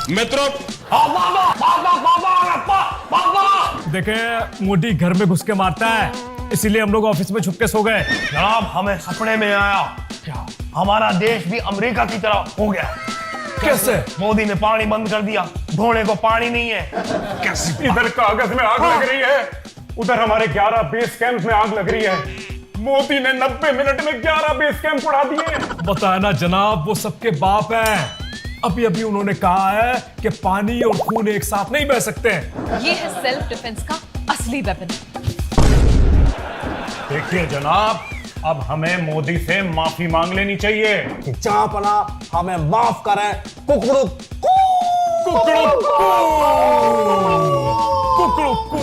मित्रों, देखे मोदी घर में घुस के मारता है, इसीलिए हम लोग ऑफिस में छुप के सो गए। जनाब हमें सपने में आया क्या हमारा देश भी अमेरिका की तरह हो गया। कैसे? मोदी ने पानी बंद कर दिया, धोने को पानी नहीं है। कैसे? इधर कागज में आग लग रही है, उधर हमारे 11 बेस कैंप में आग लग रही है। मोदी ने 90 मिनट में 11 बेस कैंप उड़ा दिए। बताया ना जनाब, वो सबके बाप है। अभी अभी उन्होंने कहा है कि पानी और खून एक साथ नहीं बह सकते। ये है सेल्फ डिफेंस का असली वेपन। देखिए जनाब, अब हमें मोदी से माफी मांग लेनी चाहिए। कि जहां पना हमें माफ करें। कुकड़ू कुकड़ू कुकड़ू कू।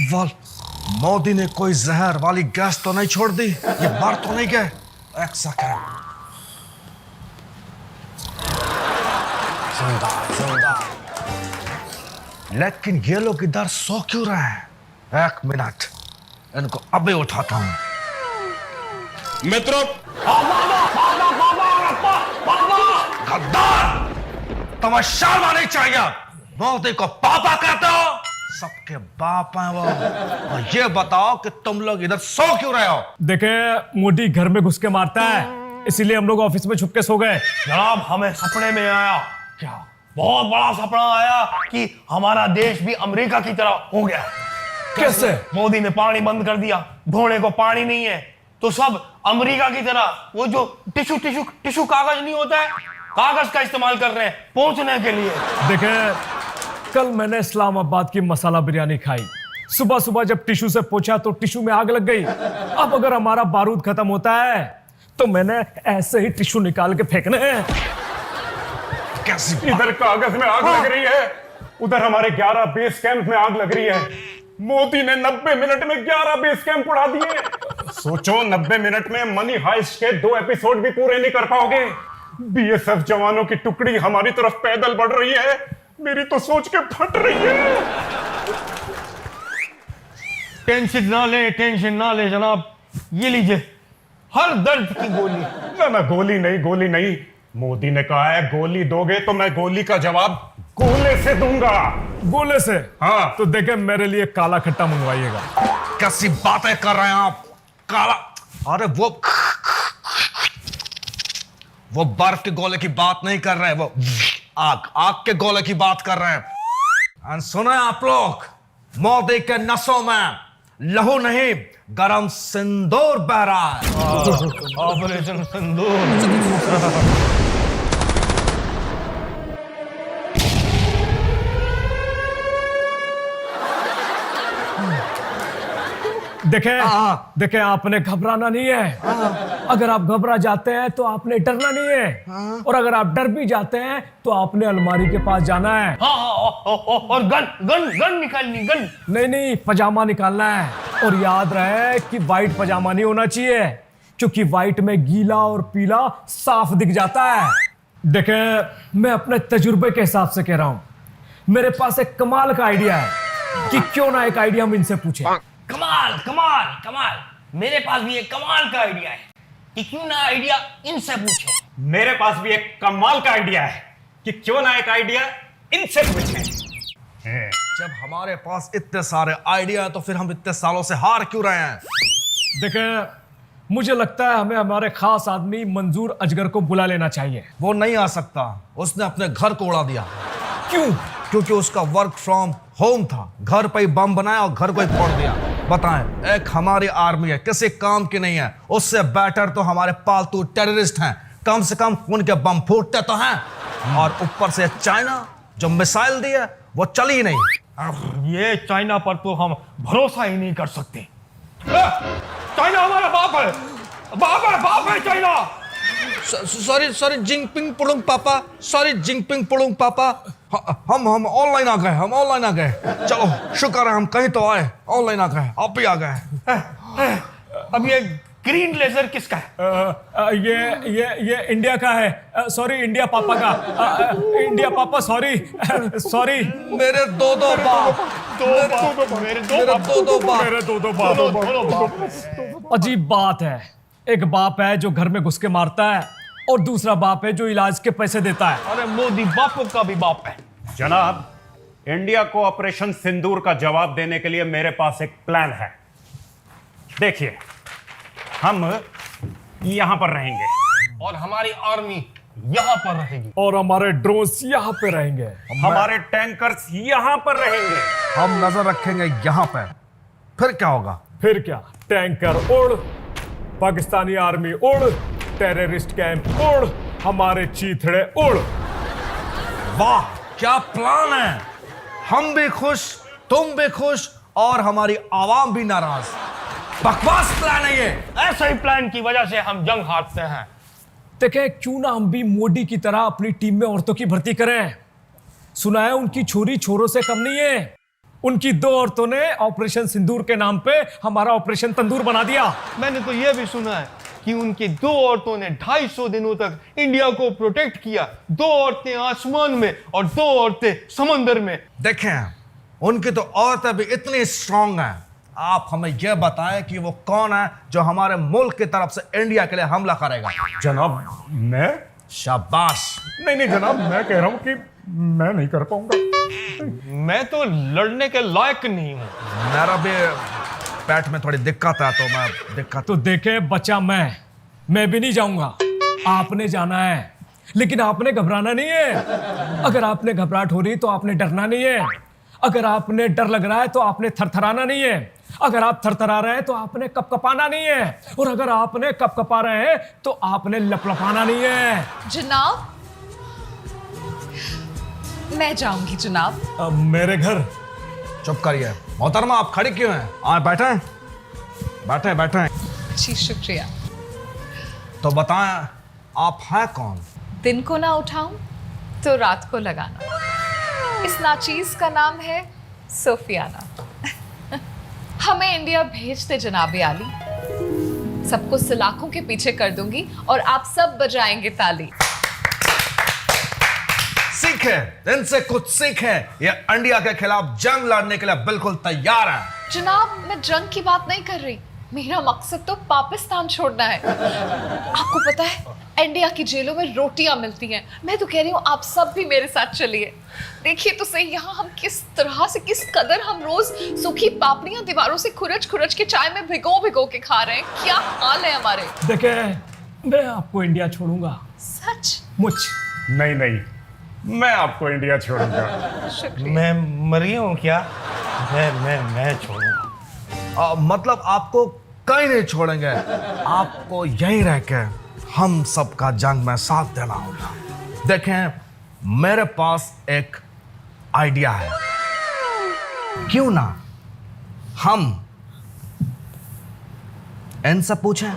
वाल मोदी ने कोई जहर वाली गैस तो नहीं छोड़ दी? ये मर तो नहीं गए? एक सेकंड। जिंदा जिंदा। लेकिन ये लोग इधर सो क्यों रहे हैं? एक मिनट, इनको अभी उठाता हूं। मित्रों, गद्दार, तुम्हें शर्म आनी चाहिए। मोदी को पापा कहते हो? सबके बाप हैं वो। और ये बताओ कि तुम लोग इधर सो क्यों रहे हो? देखे मोदी घर में घुस के मारता है, इसीलिए हम लोग ऑफिस में छुप के सो गए। जनाब हमें सपने में आया क्या बहुत बड़ा सपना आया कि हमारा देश भी अमेरिका की तरह हो गया। कैसे? मोदी ने पानी बंद कर दिया, धोने को पानी नहीं है, तो सब अमेरिका की तरह वो जो टिश्यू कागज नहीं होता है, कागज का इस्तेमाल कर रहे हैं पहुंचने के लिए। देखे कल मैंने इस्लामाबाद की मसाला बिरयानी खाई। सुबह सुबह जब टिश्यू से पूछा तो टिश्यू में आग लग गई। अब अगर हमारा बारूद खत्म होता है तो मैंने ऐसे ही टिश्यू निकाल के फेंकने हैं। कैसी इधर कागज में आग लग रही है, उधर हमारे 11 बेस कैंप में आग लग रही है। मोदी ने 90 मिनट में 11 बेस कैंप उड़ा दिए। सोचो, 90 मिनट में मनी हाइस्ट के 2 एपिसोड भी पूरे नहीं कर पाओगे। बीएसएफ जवानों की टुकड़ी हमारी तरफ पैदल बढ़ रही है, मेरी तो सोच के फट रही है। टेंशन ना ले जनाब, ये लीजिए हर दर्द की गोली। ना गोली नहीं। मोदी ने कहा है गोली दोगे तो मैं गोली का जवाब गोले से दूंगा। गोले से? हाँ। तो देखे मेरे लिए काला खट्टा मंगवाइएगा। कैसी बातें कर रहे हैं आप? काला? अरे वो बर्फ के गोले की बात नहीं कर रहे हैं, वो आग के गोले की बात कर रहे हैं। और सुनो आप लोग, मोदी के नसों में लहू नहीं गरम सिंदूर बह रहा है। ऑपरेशन सिंदूर। देखे आपने घबराना नहीं है। अगर आप घबरा जाते हैं तो आपने डरना नहीं है, और अगर आप डर भी जाते हैं तो आपने अलमारी के पास जाना है। और गन निकालनी। गन नहीं, पजामा निकालना है। और याद रहे कि वाइट पजामा नहीं होना चाहिए, क्योंकि वाइट में गीला और पीला साफ दिख जाता है। देखे मैं अपने तजुर्बे के हिसाब से कह रहा हूं, मेरे पास एक कमाल का आइडिया है कि क्यों ना एक आइडिया हम इनसे पूछें। कमाल। मेरे पास भी एक कमाल का आइडिया है कि क्यों ना आइडिया इनसे पूछे। मेरे पास भी एक कमाल का आइडिया है कि क्यों ना एक आइडिया इनसे पूछें। जब हमारे पास इतने सारे आइडिया है तो फिर हम इतने सालों से हार क्यों रहे हैं? देखें मुझे लगता है हमें हमारे खास आदमी मंजूर अजगर को बुला लेना चाहिए। वो नहीं आ सकता, उसने अपने घर को उड़ा दिया। क्यों? क्योंकि उसका वर्क फ्रॉम होम था, घर पे ही बम बनाया और घर को ही फोड़ दिया। बताएं, एक हमारी आर्मी है, किसी काम की नहीं है। उससे बेटर तो हमारे पालतू टेररिस्ट हैं, कम से कम उनके बम फूटते तो हैं। और ऊपर से चाइना जो मिसाइल दी है वो चली ही नहीं। ये चाइना पर तो हम भरोसा ही नहीं कर सकते। चाइना हमारा बाप है चाइना। सॉरी जिंगपिंग पुडुंग पापा, सॉरी जिंगपिंग पुडुंग पापा। हम ऑनलाइन आ गए। चलो शुक्र है हम कहीं तो आए, ऑनलाइन आ गए, आप भी आ गए। अब ये ग्रीन लेजर किसका है? ये इंडिया का है। सॉरी, इंडिया पापा का। इंडिया पापा, सॉरी सॉरी। मेरे दो बाप, मेरे दो बाप। मेरे दो बाप। अजीब बात है, एक बाप है जो घर में घुस के मारता है और दूसरा बाप है जो इलाज के पैसे देता है। अरे मोदी बापू का भी बाप है। जनाब, इंडिया को ऑपरेशन सिंदूर का जवाब देने के लिए मेरे पास एक प्लान है। देखिए, हम यहां पर रहेंगे और हमारी आर्मी यहाँ पर रहेगी। और हमारे ड्रोन्स यहाँ पे रहेंगे। हमारे टैंकर्स यहां पर रहेंगे। हम नजर रखेंगे यहाँ पे। फिर क्या होगा? फिर क्या, टैंकर उड़, पाकिस्तानी आर्मी उड़, टेररिस्ट कैंप उड़, हमारे चीथड़े उड़। वाह, क्या प्लान है! हम भी खुश, तुम भी खुश और हमारी आवाम भी नाराज। बकवास प्लान है ये। ऐसे ही प्लान की वजह से हम जंग हारते हैं। देखें, क्यों ना हम भी मोदी की तरह अपनी टीम में औरतों की भर्ती करें। सुना है उनकी छोरी छोरों से कम नहीं है। उनकी 2 औरतों ने ऑपरेशन सिंदूर के नाम पे हमारा ऑपरेशन तंदूर बना दिया। मैंने तो यह भी सुना है कि उनकी 2 औरतों ने 250 दिनों तक इंडिया को प्रोटेक्ट किया। 2 औरतें आसमान में और 2 औरतें समंदर में। देखें, उनकी तो औरतें भी इतनी स्ट्रांग हैं। आप हमें यह बताएं कि वो कौन है जो हमारे मुल्क की तरफ से इंडिया के लिए हमला करेगा। जनाब, मैं शाबाश। नहीं जनाब, मैं कह रहा हूं कि मैं नहीं कर पाऊंगा। मैं तो लड़ने के लायक नहीं हूं। मेरा भी पेट में थोड़ी दिक्कत है, तो मैं दिक्कत। तो देखे बच्चा, मैं भी नहीं जाऊंगा। आपने जाना है, लेकिन आपने घबराना नहीं है। अगर आपने घबराहट हो रही तो आपने डरना नहीं है। अगर आपने डर लग रहा है तो आपने थरथराना नहीं है। अगर आप थरथरा रहे हैं तो आपने कपकपाना नहीं है। और अगर आपने कपकपा रहे हैं तो आपने लपलपाना नहीं है। जनाब, मैं जाऊंगी जनाब। अब मेरे घर। चुप करिए मोहतरमा, आप खड़े क्यों हैं? आए बैठे बैठे। जी शुक्रिया। तो बताएं, आप हैं कौन? दिन को ना उठाऊं तो रात को लगाना। इस नाचीज का नाम है सोफियाना। हमें इंडिया भेज दे जनाबे आली। सबको सलाखों के पीछे कर दूंगी और आप सब बजाएंगे ताली। सीखे, इनसे कुछ सीखे। ये इंडिया के खिलाफ जंग लड़ने के लिए बिल्कुल तैयार है। जनाब, मैं जंग की बात नहीं कर रही। मेरा मकसद तो पाकिस्तान छोड़ना है। आपको पता है, इंडिया की जेलों में रोटियां मिलती हैं। मैं तो कह रही हूँ आप सब भी मेरे साथ चलिए। देखिए तो सही, यहाँ हम किस तरह से, किस कदर हम रोज सूखी पापड़ियां दीवारों से खुरच के चाय में भिगो के खा रहे हैं। क्या हाल है हमारे। देखे, मैं आपको इंडिया छोड़ूंगा। सच? मुझ नहीं, मैं आपको इंडिया छोड़ूंगा। शुक्रिया। मैं मरी हूं क्या? मैं छोड़ूंगा। मतलब आपको कहीं नहीं छोड़ेंगे। आपको यहीं रह के हम सबका जंग में साथ देना होगा। देखें, मेरे पास एक आइडिया है। क्यों ना हम इनसे पूछें?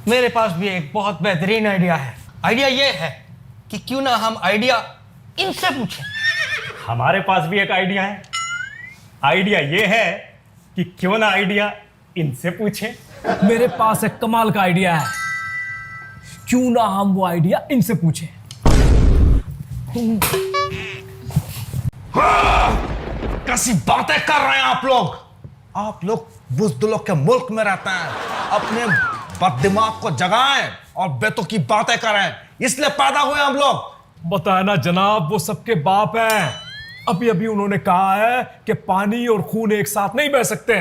मेरे पास भी एक बहुत बेहतरीन आइडिया है। आइडिया ये है कि क्यों ना हम आइडिया इनसे पूछें। हमारे पास भी एक आइडिया है। आइडिया ये है कि क्यों ना आइडिया इनसे पूछे। मेरे पास एक कमाल का आइडिया है। क्यों ना हम वो आइडिया इनसे पूछें। कैसी बातें कर रहे हैं आप लोग? आप लोग बुज़दिलों के मुल्क में रहते हैं। अपने बददिमाग को जगाएं और बेतुकी की बातें करें। इसलिए पैदा हुए हम लोग। बताया ना जनाब, वो सबके बाप हैं। अभी उन्होंने कहा है कि पानी और खून एक साथ नहीं बह सकते।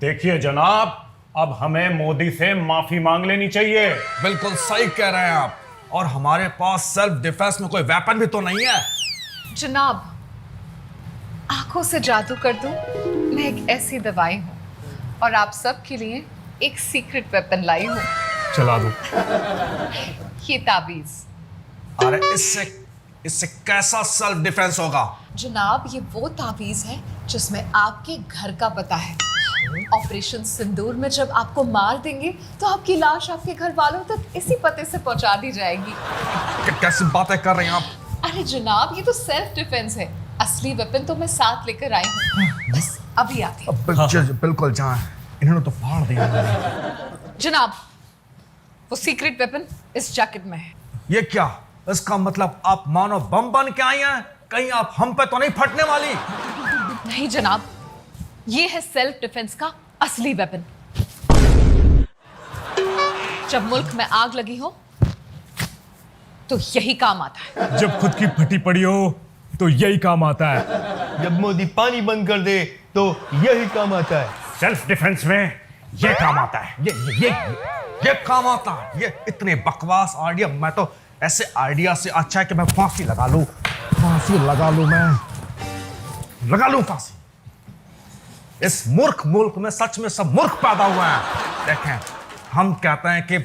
देखिए जनाब, अब हमें मोदी से माफी मांग लेनी चाहिए। बिल्कुल सही कह रहे हैं आप। और हमारे पास सेल्फ डिफेंस में कोई वेपन भी तो नहीं है। जनाब, आंखों से जादू कर दूं। मैं एक ऐसी दवाई हूं और आप सब के लिए एक सीक्रेट वेपन लाई हूं। चला दो। ये ताबीज। अरे इससे कैसा सेल्फ डिफेंस होगा? जनाब, ये वो ताबीज है जिसमें आपके घर का पता है। ऑपरेशन सिंदूर में जब आपको मार देंगे तो आपकी लाश आपके घर वालों तक इसी पते से पहुंचा दी जाएगी। कैसी बातें कर रही हैं आप? अरे जनाब, ये तो सेल्फ डिफेंस है। असली वेपन तो मैं साथ लेकर आई हूँ। बस अभी आती हूँ। बिल्कुल जाएं। इन्होंने तो फाड़ दिया। जनाब, वो सीक्रेट वेपन इस जैकेट में है। ये क्या? इसका मतलब आप मानो बम बन के आई हैं? कहीं आप हम पे तो नहीं फटने वाली? नहीं जनाब, ये है सेल्फ डिफेंस का असली वेपन। जब मुल्क में आग लगी हो तो यही काम आता है। जब खुद की फटी पड़ी हो तो यही काम आता है। जब मोदी पानी बंद कर दे तो यही काम आता है। सेल्फ डिफेंस में ये काम आता है। ये काम आता है। ये इतने बकवास आइडिया, मैं तो ऐसे आइडिया से अच्छा है कि मैं फांसी लगा लूं। फांसी लगा लूं, मैं लगा लूं फांसी। इस मूर्ख मुल्क में सच में सब मूर्ख पैदा हुए हैं। देखें, हम कहते हैं कि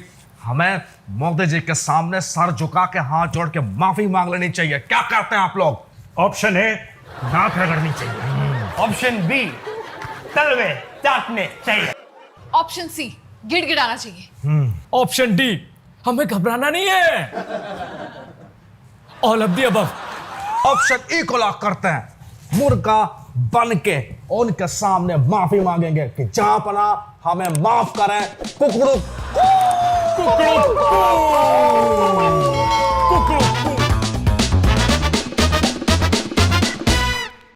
हमें मोदी जी के सामने सर झुका के हाथ जोड़ के माफी मांग लेनी चाहिए। क्या कहते हैं आप लोग? ऑप्शन ए, नाक रगड़नी चाहिए। ऑप्शन बी, तलवे चाटने चाहिए। ऑप्शन सी, गिड़गिड़ाना चाहिए। ऑप्शन डी, हमें घबराना नहीं है। All of the above. Option E को लॉक करते हैं। मुर्गा बन के उनके सामने माफी मांगेंगे कि जहां पना हमें माफ करें। कुकड़ू